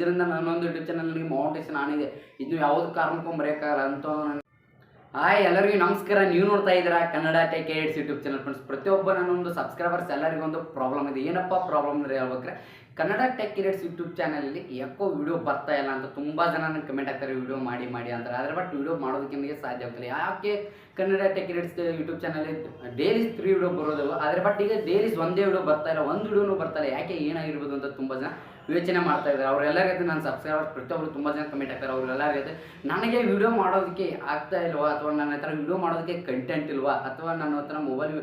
ಇದರಿಂದ ನನ್ನೊಂದು YouTube channel ನನಗೆ ಮೌಂಟೇಶನ್ ಆನಿದೆ. ಇದು ಯಾವುದೇ ಕಾರಣಕ್ಕೂ ಮರೆಯೋಕ್ಕಾಗಲ್ಲ ಅಂತ ಹಾಯ್ ಎಲ್ಲರಿಗೂ ನಮಸ್ಕಾರ. ನೀವು ನೋಡ್ತಾ ಇದ್ದೀರಾ Kannada tech edits YouTube channel. Friends, ಪ್ರತಿಯೊಬ್ಬ ನನ್ನೊಂದು ಸಬ್ಸ್ಕ್ರೈಬರ್ಸ್ ಎಲ್ಲರಿಗೂ ಒಂದು ಪ್ರಾಬ್ಲಮ್ ಇದೆ. ಏನಪ್ಪ ಪ್ರಾಬ್ಲಮ್ ಅಂದರೆ ಹೇಳ್ಬೇಕ್ರೆ, ಕನ್ನಡ ಟೆಕ್ ಎಡಿಟ್ಸ್ ಯೂಟ್ಯೂಬ್ ಚಾನಲಲ್ಲಿ ಯಾಕೋ ವಿಡಿಯೋ ಬರ್ತಾ ಇಲ್ಲ ಅಂತ ತುಂಬ ಜನ ನನಗೆ ಕಮೆಂಟ್ ಆಗ್ತಾರೆ, ವಿಡಿಯೋ ಮಾಡಿ ಅಂತಾರೆ. ಆದರೆ ಬಟ್ ವಿಡಿಯೋ ಮಾಡೋದಕ್ಕೆ ನನಗೆ ಸಾಧ್ಯ ಆಗ್ತಿಲ್ಲ. ಯಾಕೆ Kannada tech edits YouTube channel daily 3 video ಬರೋದು, ಆದರೆ ಬಟ್ ಈಗ ಡೈಲೀಸ್ ಒಂದೇ ವಿಡಿಯೋ ಬರ್ತಾ ಇಲ್ಲ, ಒಂದು ವಿಡಿಯೋನೂ ಬರ್ತಾ ಇಲ್ಲ. ಯಾಕೆ ಏನಾಗಿರ್ಬೋದು ಅಂತ ತುಂಬ ಜನ ಯೋಚನೆ ಮಾಡ್ತಾ ಇದ್ದಾರೆ. ಅವರೆಲ್ಲರಿಗೂ ನನ್ನ ಸಬ್ಸ್ಕ್ರೈಬರ್ ಪ್ರತಿಯೊಬ್ಬರು ತುಂಬ ಜನ ಕಮೆಂಟ್ ಆಗ್ತಾರೆ. ಅವರೆಲ್ಲರಿಗೂ ನನಗೆ ವಿಡಿಯೋ ಮಾಡೋದಕ್ಕೆ ಆಗ್ತಾ ಇಲ್ವಾ, ಅಥವಾ ನನ್ನ ಹತ್ರ ವಿಡಿಯೋ ಮಾಡೋದಕ್ಕೆ ಕಂಟೆಂಟ್ ಇಲ್ವಾ, ಅಥವಾ ನನ್ನ ಹತ್ರ ಮೊಬೈಲ್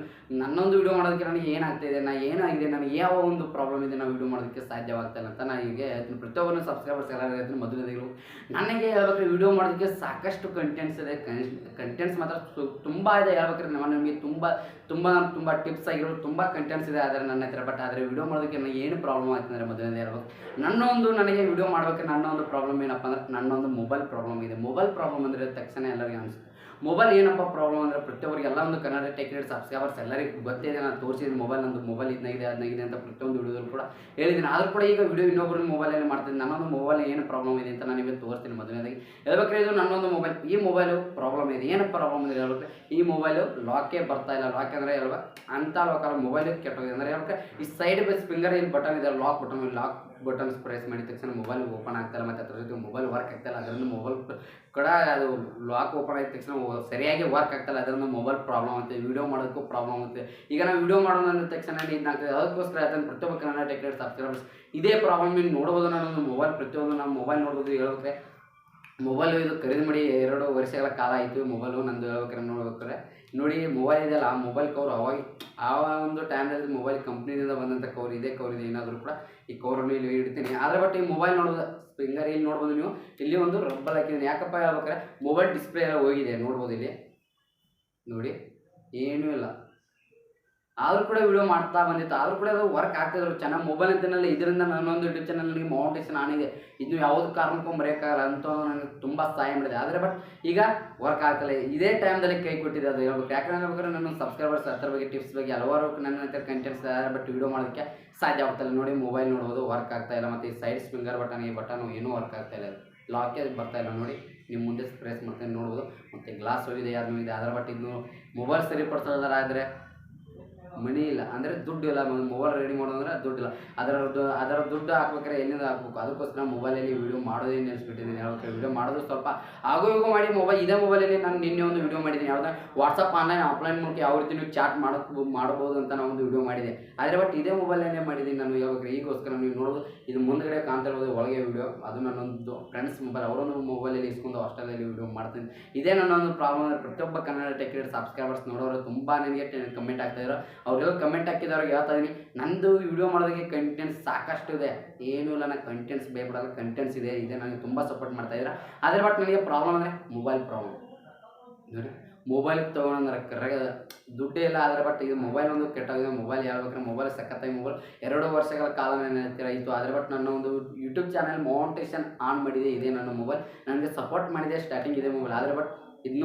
ನನ್ನೊಂದು ವಿಡಿಯೋ ಮಾಡೋದಕ್ಕೆ ನನಗೆ ಏನಾಗ್ತಾಯಿದೆ, ಏನಾಗಿದೆ, ನನಗೆ ಯಾವ ಒಂದು ಪ್ರಾಬ್ಲಮ್ ಇದೆ, ನಾವು ವಿಡಿಯೋ ಮಾಡೋದಕ್ಕೆ ಸಾಧ್ಯವಾಗ್ತಾಯಿಲ್ಲ ಅಂತ ನಾನು ಹೀಗೆ ಪ್ರತಿಯೊಬ್ಬರು ಸಬ್ಸ್ಕ್ರೈಬರ್ಸ್ ಎಲ್ಲರೂ ಹೇಳ್ತೀನಿ. ಮೊದಲನೇದು ನನಗೆ ಹೇಳ್ಬೇಕ್ರೆ ವಿಡಿಯೋ ಮಾಡೋದಕ್ಕೆ ಸಾಕಷ್ಟು ಕಂಟೆಂಟ್ಸ್ ಇದೆ. ಕಂಟೆಂಟ್ಸ್ ಮಾತ್ರ ತುಂಬ ಇದೆ. ಹೇಳ್ಬೇಕ್ರೆ ನಮಗೆ ತುಂಬ ಟಿಪ್ಸ್ ಆಗಿರೋ ತುಂಬ ಕಂಟೆಂಟ್ಸ್ ಇದೆ ಆದರೆ ನನ್ನ ಹತ್ರ. ಬಟ್ ಆದರೆ ವಿಡಿಯೋ ಮಾಡೋದಕ್ಕೆ ನನಗೆ ಏನು ಪ್ರಾಬ್ಲಮ್ ಆಗ್ತದೆ ಅಂದರೆ, ಮೊದಲನೇ ಹೇಳ್ಬೇಕು, ನನಗೆ ವಿಡಿಯೋ ಮಾಡೋಕ್ಕೆ ನನ್ನ ಒಂದು ಪ್ರಾಬ್ಲಮ್ ಏನಪ್ಪ ಅಂದರೆ, ನನ್ನೊಂದು ಮೊಬೈಲ್ ಪ್ರಾಬ್ಲಮ್ ಇದೆ. ಮೊಬೈಲ್ ಪ್ರಾಬ್ಲಮ್ ಅಂದರೆ ತಕ್ಷಣ ಎಲ್ಲರಿಗೂ ಅನಿಸುತ್ತೆ ಮೊಬೈಲ್ ಏನಪ್ಪ ಪ್ರಾಬ್ಲಮ್ ಅಂದರೆ, ಪ್ರತಿಯೊಬ್ಬರಿಗೆಲ್ಲ ಒಂದು ಕನ್ನಡ ಟೆಕ್ ಎಡಿಟ್ಸ್ ಸಬ್ಸ್ಕ್ರೈಬರ್ಸ್ ಎಲ್ಲರಿಗೂ ಗೊತ್ತಿದೆ. ನಾನು ತೋರಿಸಿದ ಮೊಬೈಲ್ ಇದನ್ನಾಗಿದೆ ಅದನ್ನಾಗಿದೆ ಅಂತ ಪ್ರತಿಯೊಂದು ವಿಡಿಯೋದಲ್ಲಿ ಕೂಡ ಹೇಳಿದ್ದೀನಿ. ಆದರೂ ಕೂಡ ಈಗ ವಿಡಿಯೋ ಇನ್ನೊಬ್ಬರು ಮೊಬೈಲಲ್ಲಿ ಮಾಡ್ತೀನಿ. ನನ್ನೊಂದು ಮೊಬೈಲ್ ಏನು ಪ್ರಾಬ್ಲಮ್ ಇದೆ ಅಂತ ನಾನು ಇವತ್ತು ತೋರಿಸ್ತೀನಿ. ಮೊದಲನೇದಾಗಿ ಹೇಳ್ಬೇಕ್ರೆ, ಇದು ನನ್ನೊಂದು ಮೊಬೈಲ್. ಈ ಮೊಬೈಲು ಪ್ರಾಬ್ಲಮ್ ಇದೆ. ಏನು ಪ್ರಾಬ್ಲಮ್ ಅಂದರೆ ಹೇಳ್ಬೇಕು, ಈ ಮೊಬೈಲು ಲಾಕೇ ಬರ್ತಾ ಇಲ್ಲ. ಲಾಕ್ ಅಂದರೆ ಹೇಳ್ಬೇಕು ಅಂತ ಲಾಕಲ್ಲ, ಮೊಬೈಲ್ ಕೆಟ್ಟೋಗಿದೆ ಅಂದರೆ ಹೇಳ್ಬೇಕು. ಈ ಸೈಡ್ ಬೈ ಫಿಂಗರ್ ಇಲ್ಲಿ ಬಟನ್ ಇದೆ, ಲಾಕ್ ಬಟನ್ಸ್ ಪ್ರೆಸ್ ಮಾಡಿದ ತಕ್ಷಣ ಮೊಬೈಲ್ ಓಪನ್ ಆಗ್ತಾಯಿಲ್ಲ, ಮತ್ತು ಅದ್ರ ಜೊತೆ ಮೊಬೈಲ್ ವರ್ಕ್ ಆಗ್ತಾಯಿಲ್ಲ. ಅದರಿಂದ ಮೊಬೈಲ್ ಕೂಡ ಅದು ಲಾಕ್ ಓಪನ್ ಆಗಿದ ತಕ್ಷಣ ಸರಿಯಾಗಿ ವರ್ಕ್ ಆಗ್ತಾಯಿಲ್ಲ. ಅದರಿಂದ ಮೊಬೈಲ್ ಪ್ರಾಬ್ಲಮ್ ಆಗುತ್ತೆ, ವೀಡಿಯೋ ಮಾಡೋದಕ್ಕೂ ಪ್ರಾಬ್ಲಮ್ ಆಗುತ್ತೆ. ಈಗ ನಾವು ವೀಡಿಯೋ ಮಾಡೋಣ ಅಂದ ತಕ್ಷಣ ಇದಾಗ್ತದೆ. ಅದಕ್ಕೋಸ್ಕರ ಅದನ್ನು ಪ್ರತಿಯೊಬ್ಬ ಕನ್ನಡ ಟೆಕ್ ಎಡಿಟ್ಸ್ ಸಬ್ಸ್ಕ್ರೈಬರ್ಸ್ ಇದೇ ಪ್ರಾಬ್ಲಮ್ ನೀವು ನೋಡ್ಬೋದು. ನಾನೊಂದು ಮೊಬೈಲ್ ಪ್ರತಿಯೊಂದು ನಮ್ಮ ಮೊಬೈಲ್ ನೋಡ್ಬೋದು. ಹೇಳ್ಬೇಕ್ರೆ ಮೊಬೈಲು ಇದು ಖರೀದಿ ಮಾಡಿ 2 ವರ್ಷಗಳ ಕಾಲ ಆಯಿತು. ಮೊಬೈಲು ನಂದು ಹೇಳ್ಬೇಕಾರೆ ನೋಡ್ಬೇಕಾರೆ ನೋಡಿ, ಮೊಬೈಲ್ ಇದೆಯಲ್ಲ, ಆ ಮೊಬೈಲ್ ಕವರ್ ಆ ಒಂದು ಟೈಮ್ನಲ್ಲಿ ಮೊಬೈಲ್ ಕಂಪ್ನಿಯಿಂದ ಬಂದಂಥ ಕವರ್ ಇದೆ ಏನಾದರೂ ಕೂಡ ಈ ಕವರನ್ನು ಇಲ್ಲಿ ಇಡ್ತೀನಿ. ಆದರೆ ಬಟ್ ಈ ಮೊಬೈಲ್ ನೋಡೋದು ಫಿಂಗರ್ ಇಲ್ಲಿ ನೋಡ್ಬೋದು ನೀವು, ಇಲ್ಲಿ ಒಂದು ರಬ್ಬರ್ ಹಾಕಿದ್ದೀನಿ. ಯಾಕಪ್ಪ ಹೇಳ್ಬೇಕಾರೆ ಮೊಬೈಲ್ ಡಿಸ್ಪ್ಲೇ ಎಲ್ಲ ಹೋಗಿದೆ, ನೋಡ್ಬೋದು ಇಲ್ಲಿ ನೋಡಿ, ಏನೂ ಇಲ್ಲ. ಆದರೂ ಕೂಡ ವಿಡಿಯೋ ಮಾಡ್ತಾ ಬಂದಿತ್ತು, ಆದರೂ ಕೂಡ ಅದು ವರ್ಕ್ ಆಗ್ತಿದ್ರು ಚೆನ್ನಾಗಿ. ಮೊಬೈಲ್ ಅಂತೇನಲ್ಲ, ಇದರಿಂದ ನನ್ನೊಂದು ಯೂಟ್ಯೂಬ್ ಚಾನಲ್ ನನಗೆ ಮೌಂಟೇಶನ್ ಆನಿದೆ. ಇದು ಯಾವುದೇ ಕಾರಣಕ್ಕೂ ಮರೆಯೋಕ್ಕಾಗಲ್ಲ ಅಂತ ನನಗೆ ತುಂಬ ಸಹಾಯ ಮಾಡಿದೆ. ಆದರೆ ಬಟ್ ಈಗ ವರ್ಕ್ ಆಗ್ತಿಲ್ಲ. ಇದೇ ಟೈಮ್ದಲ್ಲಿ ಕೈ ಕೊಟ್ಟಿದೆ ಅದು ಹೇಳ್ಬೇಕು. ಯಾಕಂದ್ರೆ ಹೇಳ್ಬೇಕಾದ್ರೆ ನನ್ನ ಸಬ್ಸ್ಕ್ರೈಬರ್ಸ್ ಅದ್ರ ಬಗ್ಗೆ ಟಿಪ್ಸ್ ಬಗ್ಗೆ ಹಲವಾರು ನನ್ನ ಹತ್ರ ಕಂಟೆಂಟ್ಸ್ ಇದೆ, ಬಟ್ ವಿಡಿಯೋ ಮಾಡೋದಕ್ಕೆ ಸಾಧ್ಯ ಆಗ್ತಾಯಿಲ್ಲ. ನೋಡಿ, ಮೊಬೈಲ್ ನೋಡ್ಬೋದು, ವರ್ಕ್ ಆಗ್ತಾಯಿಲ್ಲ. ಮತ್ತು ಈ ಸೈಡ್ ಫಿಂಗರ್ ಬಟನ್, ಈ ಬಟನ್ ಏನೂ ವರ್ಕ್ ಆಗ್ತಾಯಿಲ್ಲ, ಲಾಕೇ ಬರ್ತಾಯಿಲ್ಲ. ನೋಡಿ, ನೀವು ಮುಂದೆ ಪ್ರೆಸ್ ಮಾಡ್ತೀನಿ ನೋಡ್ಬೋದು. ಮತ್ತು ಗ್ಲಾಸ್ ಹೋಗಿದೆ, ಯಾರು ಇದೆ. ಅದರ ಬಟ್ ಇನ್ನು ಮೊಬೈಲ್ ಸರಿಪಡಿಸೋದಾರ ಆದರೆ ಮನಿ ಇಲ್ಲ, ಅಂದರೆ ದುಡ್ಡು ಇಲ್ಲ. ಮೊಬೈಲ್ ರೆಡಿ ಮಾಡೋದಂದ್ರೆ ದುಡ್ಡಿಲ್ಲ. ಅದರ ದುಡ್ಡು ಹಾಕ್ಬೇಕಾರೆ ಎಲ್ಲಿಂದ ಹಾಕ್ಬೇಕು. ಅದಕ್ಕೋಸ್ಕರ ಮೊಬೈಲಲ್ಲಿ ವೀಡಿಯೋ ಮಾಡೋದೇ ನಿಲ್ಲಿಸ್ಬಿಟ್ಟಿದ್ದೀನಿ. ಹೇಳ್ಬೇಕಾದ್ರೆ ವೀಡಿಯೋ ಮಾಡೋದು ಸ್ವಲ್ಪ ಆಗೋ ಈಗೋ ಮಾಡಿ ಇದೇ ಮೊಬೈಲಲ್ಲಿ ನಾನು ನಿನ್ನೆ ಒಂದು ವೀಡಿಯೋ ಮಾಡಿದ್ದೀನಿ. ಯಾವುದೇ ವಾಟ್ಸಪ್ ಆಫ್ಲೈನ್ ಮೂಲಕ ಯಾವ ರೀತಿ ನೀವು ಚಾಟ್ ಮಾಡ್ಬೋದು ಅಂತ ನಾನು ಒಂದು ವೀಡಿಯೋ ಮಾಡಿದೆ. ಆದರೆ ಬಟ್ ಇದೇ ಮೊಬೈಲಲ್ಲೇ ಮಾಡಿದ್ದೀನಿ ನಾನು. ಹೇಳ್ಬೇಕಾದ್ರೆ ಈಗೋಸ್ಕರ ನೀವು ನೋಡೋದು, ಇದು ಮುಂದ್ಗಡೆ ಕಾಣ್ತಾ ಇರೋದು ಒಳಗೆ ವೀಡಿಯೋ, ಅದು ನನ್ನೊಂದು ಫ್ರೆಂಡ್ಸ್ ಮೊಬೈಲ್. ಅವರೊಂದು ಮೊಬೈಲಲ್ಲಿ ಇಸ್ಕೊಂಡು ಹಾಸ್ಟೆಲಲ್ಲಿ ವೀಡಿಯೋ ಮಾಡ್ತೀನಿ. ಇದೇ ನನ್ನೊಂದು ಪ್ರಾಬ್ಲಮ್ ಅಂದರೆ, ಪ್ರತಿಯೊಬ್ಬ ಕನ್ನಡ ಟೆಕ್ ಎಡಿಟ್ಸ್ ಸಬ್ಸ್ಕ್ರೈಬರ್ಸ್ ನೋಡೋರು ತುಂಬ ನನಗೆ ಕಮೆಂಟ್ ಆಗ್ತಾಯಿದ್ರು. ಅವರೆಲ್ಲ ಕಮೆಂಟ್ ಹಾಕಿದವ್ರಿಗೆ ಹೇಳ್ತಾ ಇದೀನಿ, ನಂದು ವಿಡಿಯೋ ಮಾಡೋದಕ್ಕೆ ಕಂಟೆಂಟ್ಸ್ ಸಾಕಷ್ಟು ಇದೆ, ಏನೂ ಇಲ್ಲ. ನಾನು ಕಂಟೆಂಟ್ಸ್ ಬೇಕಲ್ಲ, ಕಂಟೆಂಟ್ಸ್ ಇದೆ ನನಗೆ ತುಂಬ ಸಪೋರ್ಟ್ ಮಾಡ್ತಾಯಿದ್ದೀರಾ. ಆದರೆ ಬಟ್ ನನಗೆ ಪ್ರಾಬ್ಲಮ್ ಅಂದರೆ ಮೊಬೈಲ್ ಪ್ರಾಬ್ಲಮ್. ನೋಡಿ, ಮೊಬೈಲ್ ತೊಗೊಳಂದ್ರೆ ಕರೆಗೆ ದುಡ್ಡೇ ಇಲ್ಲ. ಆದರೆ ಬಟ್ ಇದು ಮೊಬೈಲ್ ಒಂದು ಕೆಟ್ಟಾಗಿದೆ. ಮೊಬೈಲ್ ಹೇಳ್ಬೇಕ್ರೆ ಮೊಬೈಲ್ ಸಖತ್ತಾಗಿ ಮೊಬೈಲ್ 2 ವರ್ಷಗಳ ಕಾಲ ನನ್ನ ಹತ್ತಿರ ಇತ್ತು. ಆದರೆ ಬಟ್ ನನ್ನ ಒಂದು ಯೂಟ್ಯೂಬ್ ಚಾನಲ್ ಮೌಂಟೇಶನ್ ಆನ್ ಮಾಡಿದೆ, ಇದೇ ನನ್ನ ಮೊಬೈಲ್. ನನಗೆ ಸಪೋರ್ಟ್ ಮಾಡಿದೆ ಸ್ಟಾರ್ಟಿಂಗ್ ಇದೆ ಮೊಬೈಲ್. ಆದರೆ ಬಟ್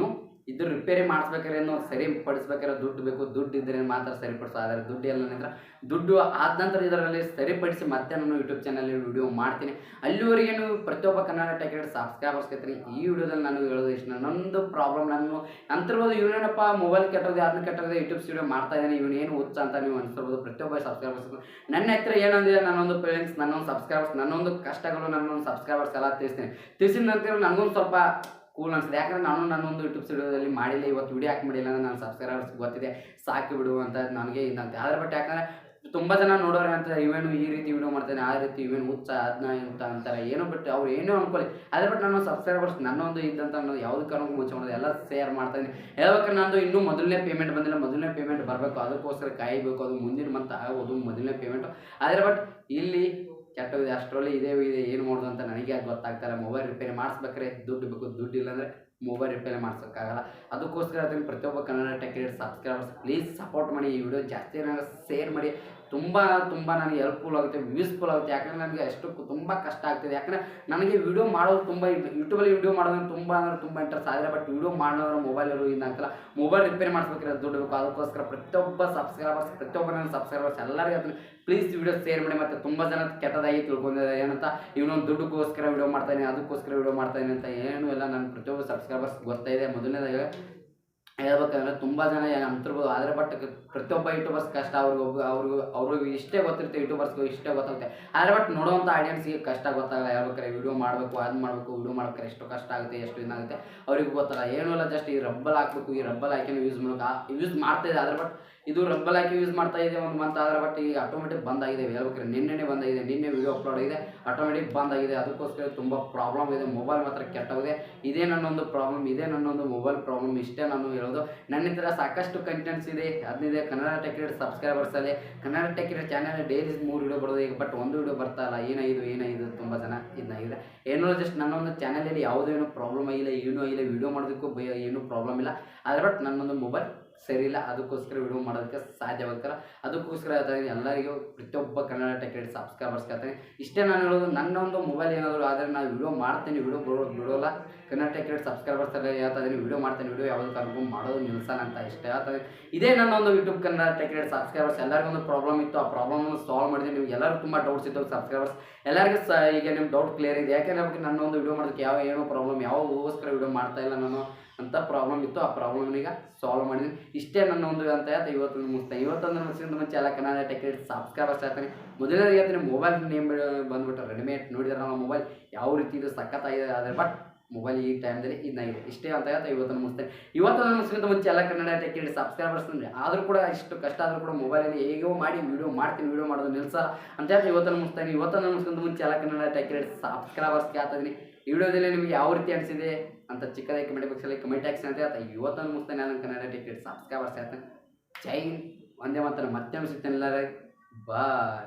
ಇದು ರಿಪೇರಿ ಮಾಡಿಸ್ಬೇಕಾದ್ರೆ ಸರಿಪಡಿಸ್ಬೇಕಾದ್ರೆ ದುಡ್ಡು ಬೇಕು. ದುಡ್ಡು ಇದ್ದರೆ ಮಾತ್ರ ಸರಿಪಡಿಸೋ. ಆದರೆ ದುಡ್ಡು ಎಲ್ಲ ನನ್ನ ಹತ್ರ. ದುಡ್ಡು ಆದ ನಂತರ ಇದರಲ್ಲಿ ಸರಿಪಡಿಸಿ ಮತ್ತೆ ನಾನು ಯೂಟ್ಯೂಬ್ ಚಾನಲಲ್ಲಿ ವಿಡಿಯೋ ಮಾಡ್ತೀನಿ. ಅಲ್ಲಿವರೆಗೆ ನೀವು ಪ್ರತಿಯೊಬ್ಬ ಕನ್ನಡ ಟೆಕ್ ಎಡಿಟ್ಸ್ ಸಬ್ಸ್ಕ್ರೈಬರ್ಸ್ ಇರ್ತೀನಿ. ಈ ವಿಡಿಯೋದಲ್ಲಿ ನಾನು ಹೇಳೋದು ಇಷ್ಟು, ನನ್ನೊಂದು ಪ್ರಾಬ್ಲಮ್. ನಾನು ಅಂತಿರ್ಬೋದು, ಇವನೇನಪ್ಪ ಮೊಬೈಲ್ ಕೆಟ್ಟೋಗಿದೆ, ಅದನ್ನ ಕೆಟ್ಟೋಗಿದೆ, ಯೂಟ್ಯೂಬ್ ವಿಡಿಯೋ ಮಾಡ್ತಾ ಇದ್ದೀನಿ, ಇವನೇನು ಹುಚ್ಚ ಅಂತ ನೀವು ಅನ್ಸಿರ್ಬೋದು. ಪ್ರತಿಯೊಬ್ಬ ಸಬ್ಸ್ಕ್ರೈಬರ್ಸ್ ನನ್ನ ಹತ್ರ ಏನಂದಿದೆ, ನನ್ನೊಂದು ಪೇರೆಂಟ್ಸ್, ನನ್ನೊಂದು ಸಬ್ಸ್ಕ್ರೈಬರ್ಸ್, ನನ್ನೊಂದು ಕಷ್ಟಗಳು, ನನ್ನೊಂದು ಸಬ್ಸ್ಕ್ರೈಬರ್ಸ್ ಎಲ್ಲ ತಿಳಿಸಿದ ನಂತರ ನನಗೊಂದು ಸ್ವಲ್ಪ ಕೂಲ್ ಅನಿಸಿದೆ. ಯಾಕಂದರೆ ನನ್ನೊಂದು ಯೂಟ್ಯೂಬ್ ವಿಡಿಯೋದಲ್ಲಿ ಮಾಡಿಲ್ಲ, ಇವತ್ತು ವಿಡಿಯೋ ಹಾಕಿ ಮಾಡಿಲ್ಲ ಅಂದರೆ ನನ್ನ ಸಬ್ಸ್ಕ್ರೈಬರ್ಸ್ ಗೊತ್ತಿದೆ, ಸಾಕಿ ಬಿಡು ಅಂತ ನನಗೆ ಇದಂತೆ. ಆದರೆ ಬಟ್ ಯಾಕಂದರೆ ತುಂಬ ಜನ ನೋಡೋರು ಅಂತಾರೆ, ಇವೇನು ಈ ರೀತಿ ವಿಡಿಯೋ ಮಾಡ್ತಾನೆ, ಆ ರೀತಿ ಇವೇನು ಹುಚ್ಚ ಅದನ್ನ ಅಂತ ಅಂತಾರೆ, ಏನೋ ಬಿಟ್ಟು ಅವ್ರು ಏನೋ ಅನ್ಕೊಳ್ಳಿ. ಆದರೆ ಬಟ್ ನನ್ನ ಸಬ್ಸ್ಕ್ರೈಬರ್ಸ್ ನನ್ನೊಂದು ಇದ್ದಂತ ಅನ್ನೋದು ಯಾವುದೇ ಕಾರಣಕ್ಕೂ ಮುಚ್ಚ ಮಾಡೋದು, ಎಲ್ಲ ಶೇರ್ ಮಾಡ್ತಾಯಿದ್ದೀನಿ. ಹೇಳ್ಬೇಕಾದ್ರೆ ನಂದು ಇನ್ನೂ ಮೊದಲನೇ ಪೇಮೆಂಟ್ ಬಂದಿಲ್ಲ, ಮೊದಲನೇ ಪೇಮೆಂಟ್ ಬರಬೇಕು. ಅದಕ್ಕೋಸ್ಕರ ಕಾಯಬೇಕು, ಅದು ಮುಂದಿನ ಮಂತ್ ಆಗೋದು ಮೊದಲನೇ ಪೇಮೆಂಟು. ಆದರೆ ಬಟ್ ಇಲ್ಲಿ ಕೆಟ್ಟೋಗಿದೆ, ಅಷ್ಟರಲ್ಲಿ ಇದೆ ಏನು ಮಾಡೋದು ಅಂತ ನನಗೆ ಗೊತ್ತಾಗ್ತಾಯಿಲ್ಲ. ಮೊಬೈಲ್ ರಿಪೇರಿ ಮಾಡಿಸ್ಬೇಕಾದ್ರೆ ದುಡ್ಡು ಬೇಕು, ದುಡ್ಡು ಇಲ್ಲಾಂದರೆ ಮೊಬೈಲ್ ರಿಪೇರಿ ಮಾಡ್ಸೋಕ್ಕಾಗಲ್ಲ. ಅದಕ್ಕೋಸ್ಕರ ಅದನ್ನು ಪ್ರತಿಯೊಬ್ಬ Kannada tech edits subscribers please support ಮಾಡಿ. ಈ ವಿಡಿಯೋ ಜಾಸ್ತಿ ಶೇರ್ ಮಾಡಿ. ತುಂಬ ನನಗೆ ಹೆಲ್ಪ್ಫುಲ್ ಆಗುತ್ತೆ, ಯೂಸ್ಫುಲ್ ಆಗುತ್ತೆ. ಯಾಕಂದರೆ ನನಗೆ ಅಷ್ಟು ತುಂಬ ಕಷ್ಟ ಆಗ್ತಿದೆ. ಯಾಕಂದರೆ ನನಗೆ ವಿಡಿಯೋ ಮಾಡೋದು ತುಂಬ ಯೂಟ್ಯೂಬಲ್ಲಿ ವಿಡಿಯೋ ಮಾಡೋದು ತುಂಬ ಅಂದರೆ ತುಂಬ ಇಂಟ್ರೆಸ್ಟ್ ಆದರೆ, ಬಟ್ ವಿಡಿಯೋ ಮಾಡೋರು ಮೊಬೈಲರು ಇದಾಗ್ತಲ್ಲ, ಮೊಬೈಲ್ ರಿಪೇರ್ ಮಾಡಿಸ್ಬೇಕಾದ್ರೆ ದುಡ್ಡು ಬೇಕು. ಅದಕ್ಕೋಸ್ಕರ ಪ್ರತಿಯೊಬ್ಬ ನನ್ನ ಸಬ್ಸ್ಕ್ರೈಬರ್ಸ್ ಎಲ್ಲರಿಗೂ ಅದನ್ನು ಪ್ಲೀಸ್ ವಿಡಿಯೋ ಶೇರ್ ಮಾಡಿ. ಮತ್ತು ತುಂಬ ಜನ ಕೆಟ್ಟದಾಗಿ ತಿಳ್ಕೊಂಡಿದ್ದಾರೆ, ಏನಂತ ಇವನೊಂದು ದುಡ್ಡುಗೋಸ್ಕರ ವಿಡಿಯೋ ಮಾಡ್ತಾನೆ, ಅದಕ್ಕೋಸ್ಕರ ವಿಡಿಯೋ ಮಾಡ್ತಾನೆ ಅಂತ. ಏನೂ ಇಲ್ಲ, ನನ್ನ ಪ್ರತಿಯೊಬ್ಬ ಸಬ್ಸ್ಕ್ರೈಬರ್ಸ್ ಗೊತ್ತಾಯಿದೆ. ಮೊದಲನೇದಾಗಿ ಹೇಳ್ಬೇಕಂದ್ರೆ ತುಂಬ ಜನ ಅಂತಿರ್ಬೋದು, ಆದರೆ ಬಟ್ ಪ್ರತಿಯೊಬ್ಬ ಯೂಟ್ಯೂಬರ್ಸ್ ಕಷ್ಟ ಅವ್ರಿಗೆ ಇಷ್ಟೇ ಗೊತ್ತಿರುತ್ತೆ, ಯೂಟ್ಯೂಬರ್ಸ್ಗೂ ಇಷ್ಟೇ ಗೊತ್ತಾಗುತ್ತೆ. ಆದರೆ ಬಟ್ ನೋಡುವಂಥ ಆಡಿಯನ್ಸ್ಗೆ ಕಷ್ಟ ಗೊತ್ತಾಗಲ್ಲ. ಹೇಳ್ಬೇಕಾರೆ ವಿಡಿಯೋ ಮಾಡಬೇಕು, ಅದು ಮಾಡಬೇಕು, ವಿಡಿಯೋ ಮಾಡ್ಬೇಕಾರೆ ಎಷ್ಟು ಕಷ್ಟ ಆಗುತ್ತೆ, ಎಷ್ಟು ಇದಾಗುತ್ತೆ ಅವ್ರಿಗೆ ಗೊತ್ತಲ್ಲ. ಏನೂ ಇಲ್ಲ, ಜಸ್ಟ್ ಈ ರಬ್ಬಲ್ ಹಾಕಬೇಕು, ಈ ರಬ್ಬಲ್ ಹಾಕಿನೂ ಯೂಸ್ ಮಾಡ್ತಾಯಿದೆ. ಆದರೆ ಬಟ್ ಇದು ರಬ್ಬಲ್ ಹಾಕಿ ಯೂಸ್ ಮಾಡ್ತಾ ಇದೆ ಒಂದು ಮಂತ್ ಆದರೆ, ಬಟ್ ಈಗ ಆಟೋಮೆಟಿಕ್ ಬಂದಾಗಿದೆ. ಹೇಳ್ಬೇಕಾರೆ ನಿನ್ನೆ ಬಂದಾಗಿದೆ, ನಿನ್ನೆ ವಿಡಿಯೋ ಅಪ್ಲೋಡ್ ಆಗಿದೆ, ಆಟೋಮೆಟಿಕ್ ಬಂದಾಗಿದೆ. ಅದಕ್ಕೋಸ್ಕರ ತುಂಬ ಪ್ರಾಬ್ಲಮ್ ಇದೆ, ಮೊಬೈಲ್ ಮಾತ್ರ ಕೆಟ್ಟೋಗಿದೆ. ಇದೇ ನನ್ನೊಂದು ಪ್ರಾಬ್ಲಮ್, ಇದೇ ನನ್ನೊಂದು ಮೊಬೈಲ್ ಪ್ರಾಬ್ಲಮ್. ಇಷ್ಟೇ ನಾನು ಹೇಳೋದು. ನನ್ನ ಹತ್ರ ಸಾಕಷ್ಟು ಕಂಟೆಂಟ್ಸ್ ಇದೆ, ಅದನ್ನಿದೆ ಕನ್ನಡ ಟೆಕ್ ಕ್ರಿಯೇಟರ್ ಸಬ್ಸ್ಕ್ರೈಬರ್ಸಲ್ಲಿ. Kannada tech creator channel daily 3 video ಬರೋದು ಈಗ, ಬಟ್ ಒಂದು ವಿಡಿಯೋ ಬರ್ತಾ ಇಲ್ಲ. ಏನಾಗಿದೆ ತುಂಬ ಜನ ಇದಾಗಿದೆ. ಏನೋ ಜಸ್ಟ್ ನನ್ನೊಂದು ಚಾನಲಲ್ಲಿ ಯಾವುದೇನೂ ಪ್ರಾಬ್ಲಮ್ ಆಗಿಲ್ಲ, ಏನೂ ಆಗಿಲ್ಲ, ವಿಡಿಯೋ ಮಾಡೋದಕ್ಕೂ ಏನೂ ಪ್ರಾಬ್ಲಮ್ ಇಲ್ಲ. ಆದರೆ ಬಟ್ ನನ್ನೊಂದು ಮೊಬೈಲ್ ಸರಿ ಇಲ್ಲ, ಅದಕ್ಕೋಸ್ಕರ ವಿಡಿಯೋ ಮಾಡೋದಕ್ಕೆ ಸಾಧ್ಯವಾಗ್ತಾರ. ಅದಕ್ಕೋಸ್ಕರ ಎಲ್ಲರಿಗೂ ಪ್ರತಿಯೊಬ್ಬ ಕನ್ನಡ ಟೆಕ್ ಕ್ರಿಯೇಟರ್ ಸಬ್ಸ್ಕ್ರೈಬರ್ಸ್ ಹೇಳ್ತೀನಿ. ಇಷ್ಟೇ ನಾನು ಹೇಳೋದು. ನನ್ನೊಂದು ಮೊಬೈಲ್ ಏನಾದರೂ ಆದರೆ ನಾನು ವಿಡಿಯೋ ಮಾಡ್ತೀನಿ, ವಿಡಿಯೋ ಬಿಡೋಲ್ಲ. ಕನ್ನಡ ಟೆಕ್ ಕ್ರಿಯೇಟರ್ ಸಬ್ಸ್ಕ್ರೈಬರ್ಸ್ ಎಲ್ಲ ಹೇಳ್ತಾ ಇದ್ದೀನಿ, ವಿಡಿಯೋ ಮಾಡ್ತೀನಿ, ವಿಡಿಯೋ ಯಾವುದು ಕರ್ಕೊಂಡು ಮಾಡೋದು ನಿಲ್ಸೋಣ ಅಂತ ಇಷ್ಟೇ ಹೇಳ್ತಾರೆ. ಇದೇ ನನ್ನೊಂದು YouTube Kannada tech creator subscribers. ಎಲ್ಲರಿಗೊಂದು ಪ್ರಾಬ್ಲಮ್ ಇತ್ತು, ಆ ಪ್ರಾಬ್ಲಮ್ನ ಸಾಲ್ವ್ ಮಾಡಿದೆ. ನೀವು ಎಲ್ಲರೂ ತುಂಬ ಡೌಟ್ಸ್ ಇತ್ತು ಸಬ್ಸ್ಕ್ರೈಬರ್ಸ್ ಎಲ್ಲರಿಗೂ ಈಗ ನಿಮ್ಮ ಡೌಟ್ ಕ್ಲಿಯರ್ ಇದೆ. ಯಾಕೆಂದ್ರೆ ನನ್ನೊಂದು ವಿಡಿಯೋ ಮಾಡೋದಕ್ಕೆ ಏನೋ ಪ್ರಾಬ್ಲಮ್, ಯಾವಾಗೋಸ್ಕರ ವಿಡಿಯೋ ಮಾಡ್ತಾ ಇಲ್ಲ ನಾನು ಅಂತ ಪ್ರಾಬ್ಲಮ್ ಇತ್ತು. ಆ ಪ್ರಾಬ್ಲಮ್ನೀಗ ಸಾಲ್ವ್ ಮಾಡಿದ್ದೀನಿ. ಇಷ್ಟೇ ನನ್ನ ಒಂದು ಅಂತ ಹೇಳ್ತಾ ಇವತ್ತೊಂದು ಮುಂಚೆ ಎಲ್ಲ ಕನ್ನಡ ಟೆಕ್ ಕ್ರಿಯೇಟರ್ ಸಬ್ಸ್ಕ್ರೈಬರ್ಸ್ ಹೇಳ್ತೀನಿ. ಮೊದಲನೇದಾಗಿ ಹೇಳ್ತೀನಿ, ಮೊಬೈಲ್ ನೇಮ್ ಬಂದುಬಿಟ್ಟು ರೆಡಿಮೇಡ್ ನೋಡಿದ್ರೆ ನಾವು ಮೊಬೈಲ್ ಯಾವ ರೀತಿ ಇದು ಸಖತ್ತಾಗಿದೆ. ಆದರೆ ಬಟ್ ಮೊಬೈಲ್ ಈ ಟೈಮ್ದಲ್ಲಿ ಇದಾಗಿದೆ. ಇಷ್ಟೇ ಅಂತ ಹೇಳ್ತಾ ಇವತ್ತನ್ನು ಮುಗಿಸ್ತೀನಿ. ಮುಂಚೆ ಎಲ್ಲ ಕನ್ನಡ ಟೆಕ್ ಕ್ರಿಯೇಟರ್ ಸಬ್ಸ್ಕ್ರೈಬರ್ಸ್ ಆದರೂ ಕೂಡ ಇಷ್ಟು ಕಷ್ಟ ಆದರೂ ಕೂಡ ಮೊಬೈಲಲ್ಲಿ ಹೇಗೋ ಮಾಡಿ ವಿಡಿಯೋ ಮಾಡ್ತೀನಿ, ವಿಡಿಯೋ ಮಾಡೋದು ನಿಲ್ಸಲ್ಲ ಅಂತ ಹೇಳ್ತಾ ಇವತ್ತನ್ನು ಮುಗಿಸ್ತೀನಿ. ಮುಂಚೆ ಎಲ್ಲ ಕನ್ನಡ ಟೆಕ್ ಕ್ರಿಯೇಟರ್ ಸಬ್ಸ್ಕ್ರೈಬರ್ಸ್ ಹೇಳ್ತಾ ಇದ್ದೀನಿ. ಈ ವಿಡಿಯೋದಲ್ಲಿ ನಿಮಗೆ ಯಾವ ರೀತಿ ಅನಿಸಿದೆ ಅಂತ ಚಿಕ್ಕದಾಗಿ ಕಮೆಂಟ್ ಬಾಕ್ಸಲ್ಲಿ ಕಮೆಂಟ್ ಹಾಕ್ಸಿ ಅಂತ ಹೇಳ್ತಾ ಇವತ್ತನ್ನು ಮುಗಿಸ್ತಾನೆ. ನಾನು ಕನ್ನಡ ಟೆಕ್ ಕ್ರಿಯೇಟರ್ ಸಬ್ಸ್ಕ್ರೈಬರ್ಸ್ ಹೇಳ್ತಾನೆ. ಜೈ ಹಿಂದ್, ಒಂದೇ ಮಾತ್ರ ಮತ್ತೆ ಸಿಗ್ತೇನೆ ಎಲ್ಲರೂ. ಬಾಯ್.